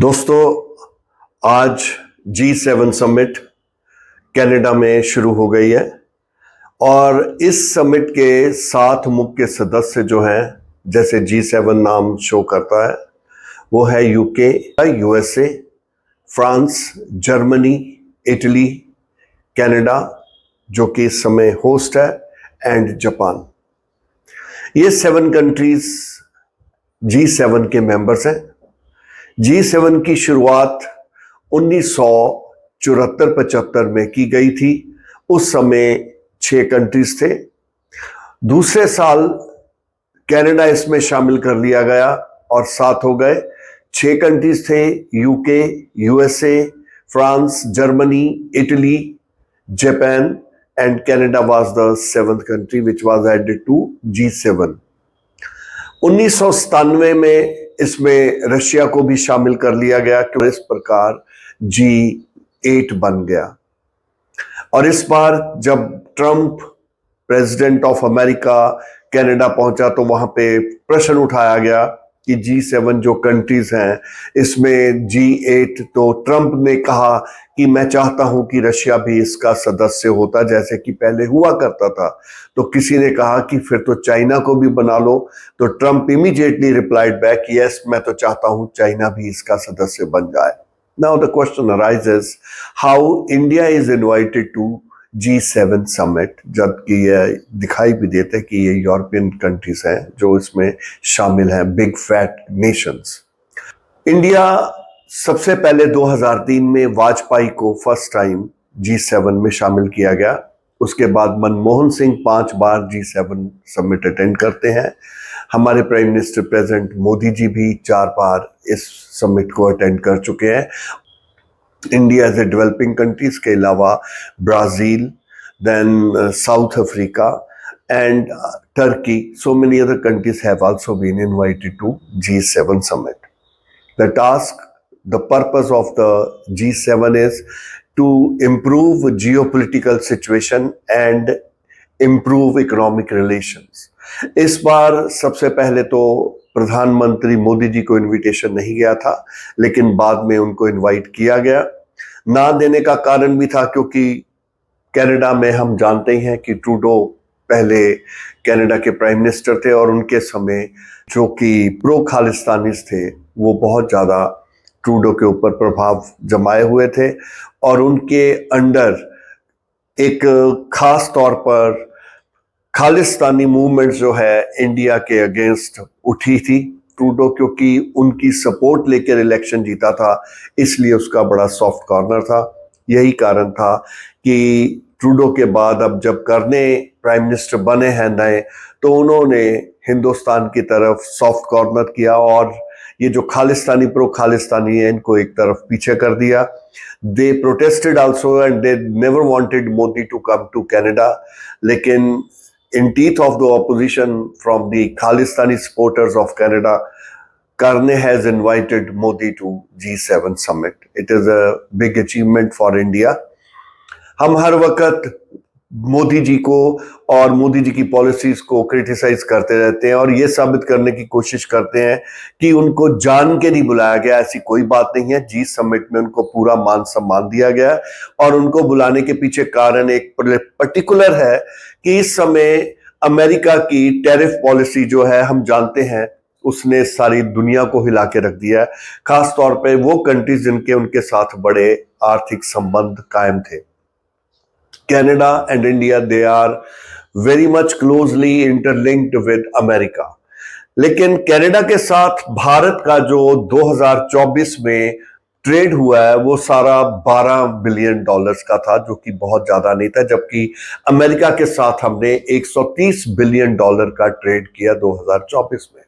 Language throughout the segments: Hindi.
दोस्तों, आज G7 समिट कनाडा में शुरू हो गई है और इस समिट के 7 मुख्य सदस्य जो हैं, जैसे G7 नाम शो करता है, वो है UK, USA, France, Germany, Italy, Canada जो कि इस समय होस्ट है, एंड जापान। ये 7 कंट्रीज G7 के मेंबर्स हैं। G7 की शुरुआत 1974-75 में की गई थी। उस समय 6 कंट्रीज थे। दूसरे साल कनाडा इसमें शामिल कर लिया गया और 7 हो गए। 6 कंट्रीज थे, UK, USA, France, Germany, Italy, Japan, and Canada was the 7th country which was added to G7। 1997 में इसमें रशिया को भी शामिल कर लिया गया, कि इस प्रकार G8 बन गया। और इस बार जब Trump president of America Canada पहुंचा तो वहां पे प्रश्न उठाया गया कि G7 जो कंट्रीज हैं इसमें G8, तो ट्रंप ने कहा कि मैं चाहता हूं कि रशिया भी इसका सदस्य होता जैसे कि पहले हुआ करता था। तो किसी ने कहा कि फिर तो चाइना को भी बना लो। तो Trump immediately replied back, yes, मैं तो चाहता हूं चाइना भी इसका सदस्य बन जाए। Now the question arises, how India is invited to G7 summit, जबकि ये दिखाई भी देते कि ये यूरोपियन कंट्रीज हैं जो इसमें शामिल हैं, बिग फैट नेशंस। इंडिया सबसे पहले 2003 में वाजपेयी को फर्स्ट टाइम G7 में शामिल किया गया। उसके बाद मनमोहन सिंह 5 बार G7 समिट अटेंड करते हैं। हमारे prime minister present Modi ji भी 4 बार इस समिट को अटेंड कर चुके हैं। India as a developing countries के अलावा Brazil, then South Africa and Turkey, so many other countries have also been invited to G7 summit. The purpose of the G7 is to improve geopolitical situation and improve economic relations. इस बार सबसे पहले तो प्रधानमंत्री मोदी जी को इनविटेशन नहीं गया था, लेकिन बाद में उनको इनवाइट किया गया। ना देने का कारण भी था क्योंकि कनाडा में हम जानते हैं कि ट्रूडो पहले कनाडा के प्राइम मिनिस्टर थे और उनके समय जो कि प्रो खालिस्तानीज थे वो बहुत ज़्यादा ट्रूडो के ऊपर प्रभाव जमाए हुए थे और उनके अंडर एक खास तौर पर खालिस्तानी मूवमेंट जो है इंडिया के अगेंस्ट उठी थी। ट्रूडो क्योंकि उनकी सपोर्ट लेकर इलेक्शन जीता था, इसलिए उसका बड़ा सॉफ्ट कॉर्नर था। यही कारण था कि ट्रूडो के बाद अब जब करने प्राइम मिनिस्टर बने हैं नए, तो उन्होंने हिंदुस्तान की तरफ सॉफ्ट कॉर्नर किया और ये जो खालिस्तानी प्रो खालिस्तानी है इनको एक तरफ पीछे कर दिया। They protested also and they never wanted Modi to come to Canada, लेकिन in teeth of the opposition from the Khalistani supporters of Canada, Karne has invited Modi to G7 summit. It is a big achievement for India. हम हर वक्त मोदी जी को और मोदी जी की पॉलिसीज को क्रिटिसाइज करते रहते हैं और ये साबित करने की कोशिश करते हैं कि उनको जान के नहीं बुलाया गया। ऐसी कोई बात नहीं है। G समिट में उनको पूरा मान सम्मान दिया गया और उनको बुलाने के पीछे कारण एक पर्टिकुलर है कि इस समय अमेरिका की टैरिफ पॉलिसी जो है हम जानते हैं उसने सारी दुनिया को हिला के रख दिया है, खास तौर पे वो कंट्रीज जिनके उनके साथ बड़े आर्थिक संबंध कायम थे। Canada and India, they are very much closely interlinked with America. लेकिन कनाडा के साथ भारत का जो 2024 में ट्रेड हुआ है वो सारा $12 बिलियन का था, जो कि बहुत ज्यादा नहीं था, जबकि अमेरिका के साथ हमने $130 बिलियन का ट्रेड किया 2024 में।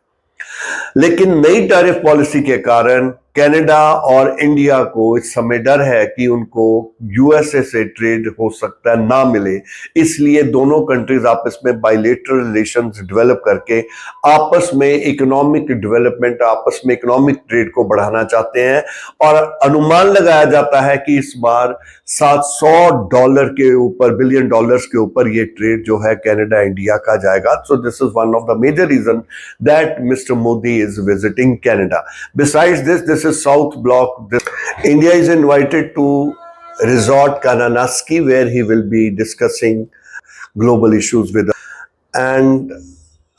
लेकिन नई टैरिफ पॉलिसी के कारण कनाडा और इंडिया को इस समय डर है कि उनको यूएसए से ट्रेड हो सकता है ना मिले, इसलिए दोनों कंट्रीज आपस में बायलैटरल रिलेशंस डेवलप करके आपस में इकोनॉमिक डेवलपमेंट, आपस में इकोनॉमिक ट्रेड को बढ़ाना चाहते हैं। और अनुमान लगाया जाता है कि इस बार $700 के ऊपर, बिलियन डॉलर्स के ऊपर ये ट्रेड जो है कनाडा इंडिया का जाएगा। So this is one of the major reason that mister Modi is visiting Canada. Besides this this is South Block. India is invited to resort Kananaski, where he will be discussing global issues with us. And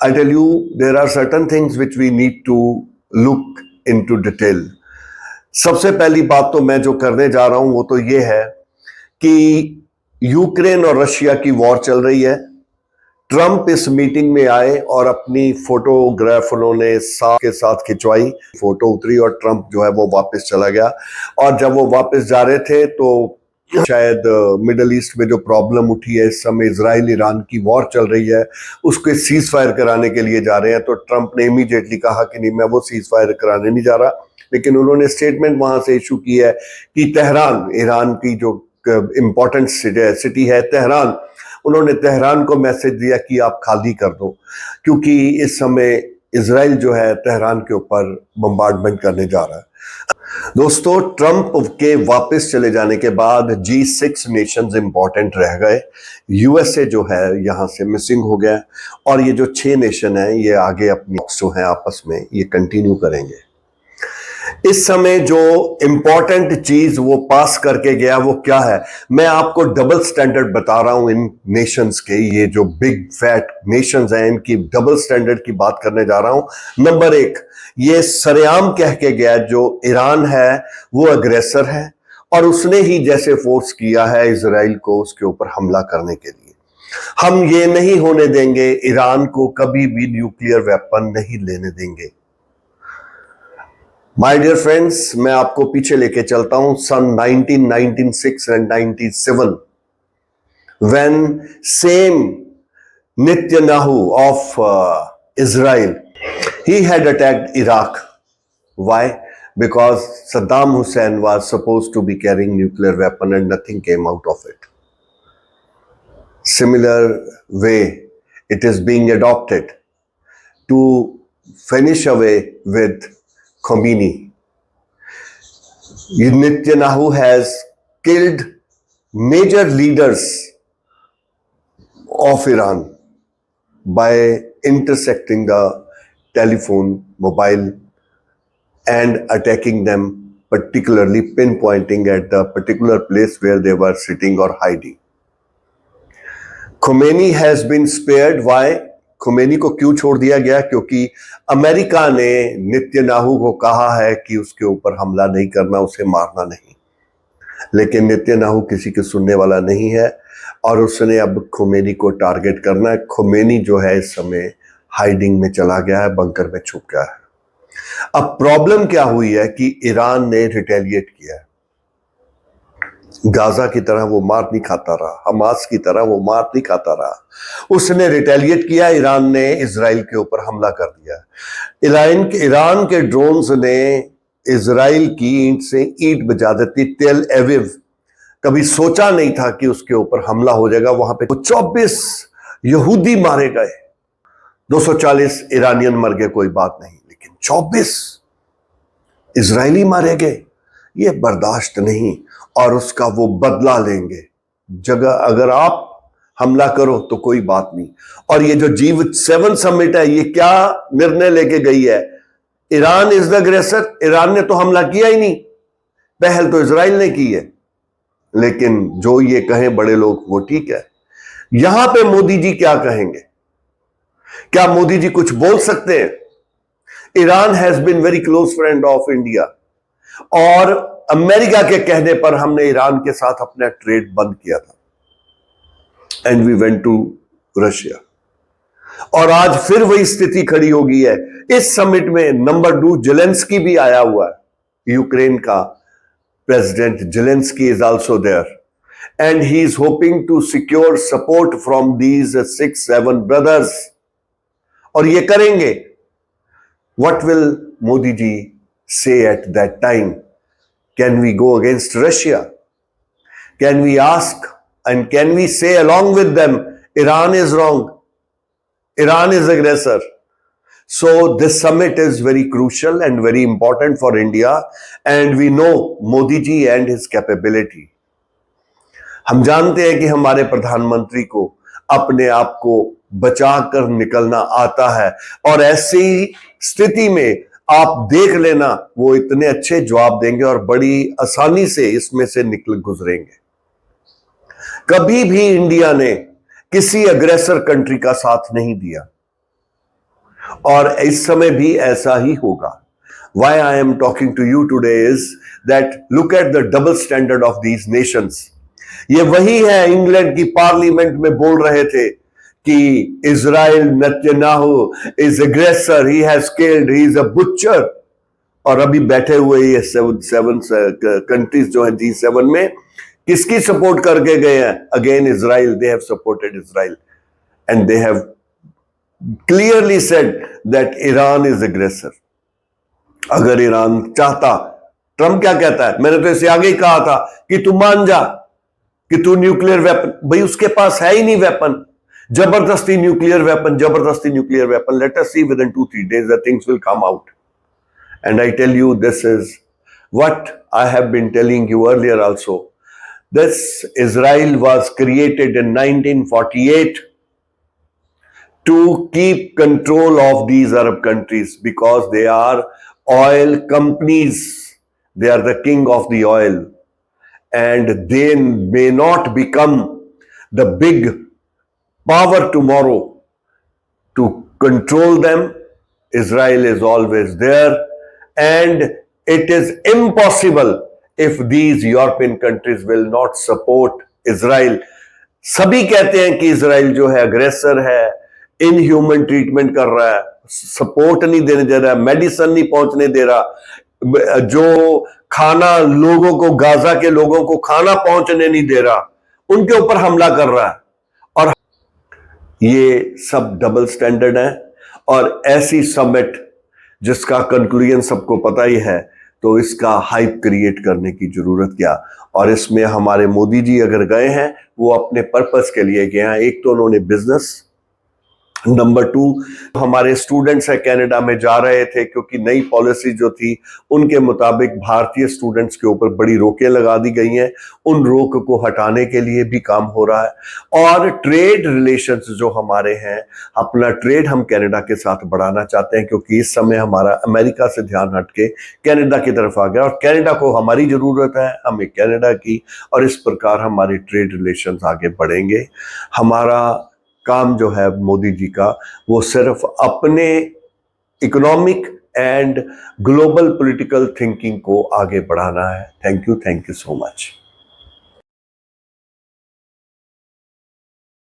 I tell you, there are certain things which we need to look into detail. सबसे पहली बात तो मैं जो करने जा रहा हूं वो तो ये है कि यूक्रेन और रशिया की वॉर चल रही है। ट्रंप इस मीटिंग में आए और अपनी फोटोग्राफ उन्होंने साथ के साथ खिंचवाई, फोटो उतरी और ट्रंप जो है वो वापस चला गया। और जब वो वापस जा रहे थे तो शायद मिडल ईस्ट में जो प्रॉब्लम उठी है, इस समय इजराइल ईरान की वॉर चल रही है, उसके सीज फायर कराने के लिए जा रहे हैं। तो ट्रंप ने इमीडिएटली कहा कि नहीं, मैं वो सीज फायर कराने नहीं जा रहा। लेकिन उन्होंने स्टेटमेंट वहां से इशू की है कि तेहरान, ईरान की जो इंपॉर्टेंट सिटी है तेहरान, उन्होंने तेहरान को मैसेज दिया कि आप खाली कर दो, क्योंकि इस समय इजराइल जो है तेहरान के ऊपर बम्बार्डमेंट करने जा रहा है। दोस्तों, ट्रंप के वापस चले जाने के बाद G6 नेशंस इंपॉर्टेंट रह गए। यूएसए जो है यहां से मिसिंग हो गया और ये जो 6 नेशन है ये आगे अपनी जो है आपस में ये कंटिन्यू करेंगे। इस समय जो इंपॉर्टेंट चीज वो पास करके गया वो क्या है? मैं आपको डबल स्टैंडर्ड बता रहा हूं इन नेशंस के। ये जो बिग फैट नेशंस हैं इनकी डबल स्टैंडर्ड की बात करने जा रहा हूं। नंबर 1, ये सरेआम कह के गया जो ईरान है वो अग्रेसर है और उसने ही जैसे फोर्स किया है इजराइल को उसके ऊपर हमला करने के लिए। हम ये नहीं होने देंगे, ईरान को कभी भी न्यूक्लियर वेपन नहीं लेने देंगे। माय डियर फ्रेंड्स, मैं आपको पीछे लेके चलता हूं सन 1996 and 97 when same Netanyahu of Israel, he had attacked Iraq. Why? Because Saddam Hussein was supposed to be carrying nuclear weapon and nothing came out of it. Similar way it is being adopted to finish away with Khomeini. Netanyahu has killed major leaders of Iran by intersecting the telephone, mobile, and attacking them, particularly pinpointing at the particular place where they were sitting or hiding. Khomeini has been spared. Why? Khomeini को क्यों छोड़ दिया गया? क्योंकि अमेरिका ने नेतन्याहू को कहा है कि उसके ऊपर हमला नहीं करना, उसे मारना नहीं। लेकिन नेतन्याहू किसी के सुनने वाला नहीं है और उसने अब खोमेनी को टारगेट करना है। खोमेनी जो है इस समय हाइडिंग में चला गया है, बंकर में छुप गया है। अब प्रॉब्लम क्या हुई है कि ईरान ने रिटेलिएट किया है। गाजा की तरह वो मार नहीं खाता रहा, हमास की तरह वो मार नहीं खाता रहा। उसने रिटेलिएट किया, ईरान ने इजराइल के ऊपर हमला कर दिया। ईरान के ड्रोन्स ने इजराइल की ईंट से ईंट बजा देती। तेल एविव कभी सोचा नहीं था कि उसके ऊपर हमला हो जाएगा। वहां पे 24 यहूदी मारे गए, 240 ईरानियन मर गए, कोई बात नहीं, लेकिन 24 इजरायली मारे गए, ये बर्दाश्त नहीं और उसका वो बदला लेंगे। जगह अगर आप हमला करो तो कोई बात नहीं। और ये जो G7 समिट है ये क्या निर्णय लेके गई है? ईरान इज द अग्रेसर। ईरान ने तो हमला किया ही नहीं, पहल तो इजराइल ने की है। लेकिन जो ये कहें बड़े लोग वो ठीक है। यहां पे मोदी जी क्या कहेंगे? क्या मोदी जी कुछ बोल सकते हैं? Iran has been very close friend of India और अमेरिका के कहने पर हमने ईरान के साथ अपना ट्रेड बंद किया था and we went to Russia. और आज फिर वही स्थिति खड़ी हो गई है। इस समिट में नंबर 2 जेलेंस्की भी आया हुआ है। यूक्रेन का president Zelensky is also there and he is hoping to secure support from these 6-7 brothers. और ये करेंगे। What will Modi ji say at that time? Can we go against Russia? Can we ask and can we say along with them, Iran is wrong, Iran is aggressor? So this summit is very crucial and very important for India and we know Modi ji and his capability. हम जानते हैं कि हमारे प्रधानमंत्री को अपने आप को बचा कर निकलना आता है और ऐसी स्थिति में आप देख लेना, वो इतने अच्छे जवाब देंगे और बड़ी आसानी से इसमें से निकल गुजरेंगे। कभी भी इंडिया ने किसी अग्रेसर कंट्री का साथ नहीं दिया और इस समय भी ऐसा ही होगा। Why I am talking to you today is that look at the double standard of these nations. ये वही है इंग्लैंड की पार्लियामेंट में बोल रहे थे कि Israel Netanyahu is aggressor, he has killed, he is a butcher, और अभी बैठे हुए ये सेवन कंट्रीज जो है G7 में किसकी सपोर्ट करके गए हैं? Again Israel, they have supported Israel and they have clearly said that Iran is aggressor. अगर ईरान चाहता, ट्रंप क्या कहता है, मैंने तो इससे आगे ही कहा था कि तू मान जा कि तू न्यूक्लियर वेपन, भाई उसके पास है ही नहीं वेपन, जबरदस्ती nuclear weapon, let us see within 2-3 days that things will come out. And I tell you, this is what I have been telling you earlier also. This Israel was created in 1948 to keep control of these Arab countries because they are oil companies. They are the king of the oil. And they may not become the big power tomorrow. To control them, Israel is always there. And it is impossible if these European countries will not support Israel. सभी कहते हैं कि इजराइल जो है अग्रेसर है, इनह्यूमन ट्रीटमेंट कर रहा है, सपोर्ट नहीं देने दे रहा, मेडिसिन नहीं पहुंचने दे रहा, जो खाना लोगों को, गाजा के लोगों को खाना पहुंचने नहीं दे रहा, उनके ऊपर हमला कर रहा है। और ये सब डबल स्टैंडर्ड है। और ऐसी समिट जिसका कंक्लूजन सबको पता ही है, तो इसका हाइप क्रिएट करने की जरूरत क्या? और इसमें हमारे मोदी जी अगर गए हैं, वो अपने पर्पस के लिए गए हैं। एक तो उन्होंने बिजनेस, नंबर 2 हमारे स्टूडेंट्स है कनाडा में जा रहे थे क्योंकि नई पॉलिसी जो थी उनके मुताबिक भारतीय स्टूडेंट्स के ऊपर बड़ी रोकें लगा दी गई हैं, उन रोक को हटाने के लिए भी काम हो रहा है। और ट्रेड रिलेशंस जो हमारे हैं, अपना ट्रेड हम कनाडा के साथ बढ़ाना चाहते हैं क्योंकि इस समय हमारा अमेरिका से ध्यान हटके कनाडा की तरफ आ गया और कनाडा को हमारी जरूरत है, हमें कनाडा की, और इस प्रकार हमारे ट्रेड रिलेशंस आगे बढ़ेंगे। हमारा काम जो है मोदी जी का, वो सिर्फ अपने economic and global political thinking को आगे बढ़ाना है। Thank you so much.